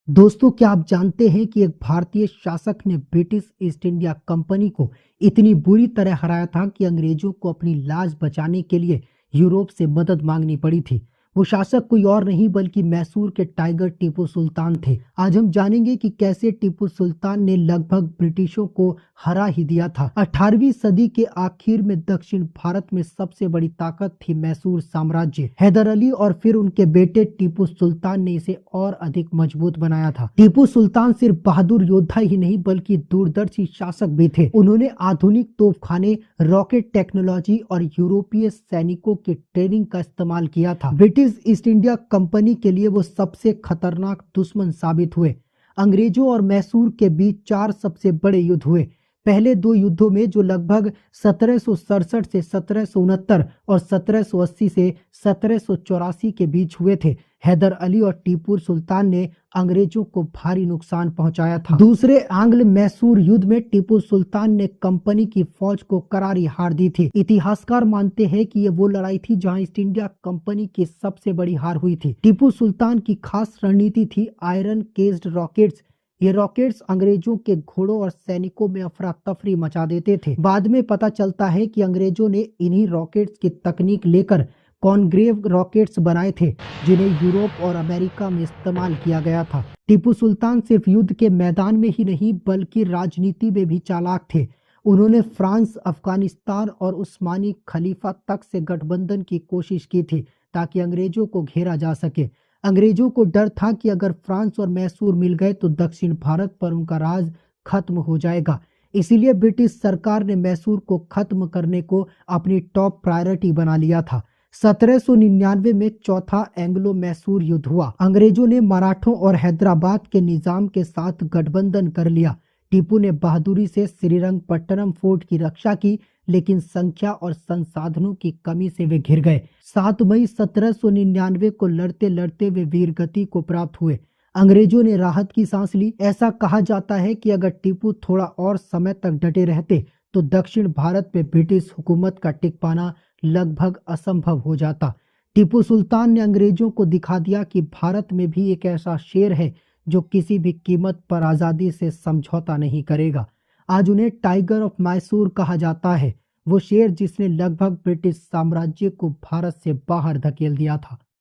दोस्तों, क्या आप जानते हैं कि एक भारतीय शासक ने ब्रिटिश ईस्ट इंडिया कंपनी को इतनी बुरी तरह हराया था कि अंग्रेजों को अपनी लाज बचाने के लिए यूरोप से मदद मांगनी पड़ी थी। वो शासक कोई और नहीं बल्कि मैसूर के टाइगर टीपू सुल्तान थे। आज हम जानेंगे कि कैसे टीपू सुल्तान ने लगभग ब्रिटिशों को हरा ही दिया था। 18वीं सदी के आखिर में दक्षिण भारत में सबसे बड़ी ताकत थी मैसूर साम्राज्य। हैदर अली और फिर उनके बेटे टीपू सुल्तान ने इसे और अधिक मजबूत बनाया था। टीपू सुल्तान सिर्फ बहादुर योद्धा ही नहीं बल्कि दूरदर्शी शासक भी थे। उन्होंने आधुनिक तोपखाने, रॉकेट टेक्नोलॉजी और यूरोपीय सैनिकों की ट्रेनिंग का इस्तेमाल किया था। ब्रिटिश ईस्ट इंडिया कंपनी के लिए वो सबसे खतरनाक दुश्मन साबित हुए। अंग्रेजों और मैसूर के बीच 4 सबसे बड़े युद्ध हुए। पहले 2 युद्धों में, जो लगभग 1767 से 1769 और 1780 से 1784 के बीच हुए थे, हैदर अली और टीपू सुल्तान ने अंग्रेजों को भारी नुकसान पहुंचाया था। दूसरे आंग्ल मैसूर युद्ध में टीपू सुल्तान ने कंपनी की फौज को करारी हार दी थी। इतिहासकार मानते हैं कि ये वो लड़ाई थी जहां ईस्ट इंडिया कंपनी की सबसे बड़ी हार हुई थी। टीपू सुल्तान की खास रणनीति थी आयरन केस्ड रॉकेट्स। ये रॉकेट्स अंग्रेजों के घोड़ों और सैनिकों में अफरा तफरी मचा देते थे। बाद में पता चलता है कि अंग्रेजों ने इन्हीं रॉकेट्स की तकनीक लेकर कॉनग्रेव रॉकेट्स बनाए थे, जिन्हें यूरोप और अमेरिका में इस्तेमाल किया गया था। टीपू सुल्तान सिर्फ युद्ध के मैदान में ही नहीं बल्कि राजनीति में भी चालाक थे। उन्होंने फ्रांस, अफगानिस्तान और उस्मानी खलीफा तक से गठबंधन की कोशिश की थी ताकि अंग्रेजों को घेरा जा सके। अंग्रेजों को डर था कि अगर फ्रांस और मैसूर मिल गए तो दक्षिण भारत पर उनका राज खत्म हो जाएगा। इसीलिए ब्रिटिश सरकार ने मैसूर को खत्म करने को अपनी टॉप प्रायोरिटी बना लिया था। 1799 में चौथा एंग्लो मैसूर युद्ध हुआ। अंग्रेजों ने मराठों और हैदराबाद के निजाम के साथ गठबंधन कर लिया। टीपू ने बहादुरी से श्रीरंगपट्टनम फोर्ट की रक्षा की, लेकिन संख्या और संसाधनों की कमी से वे घिर गए। 7 मई 1799 को लड़ते लड़ते वे वीरगति को प्राप्त हुए। अंग्रेजों ने राहत की सांस ली। ऐसा कहा जाता है कि अगर टीपू थोड़ा और समय तक डटे रहते तो दक्षिण भारत में ब्रिटिश हुकूमत का टिक पाना लगभग असंभव हो जाता। टीपू सुल्तान ने अंग्रेजों को दिखा दिया कि भारत में भी एक ऐसा शेर है जो किसी भी कीमत पर आज़ादी से समझौता नहीं करेगा। आज उन्हें टाइगर ऑफ मैसूर कहा जाता है, वो शेर जिसने लगभग ब्रिटिश साम्राज्य को भारत से बाहर धकेल दिया था।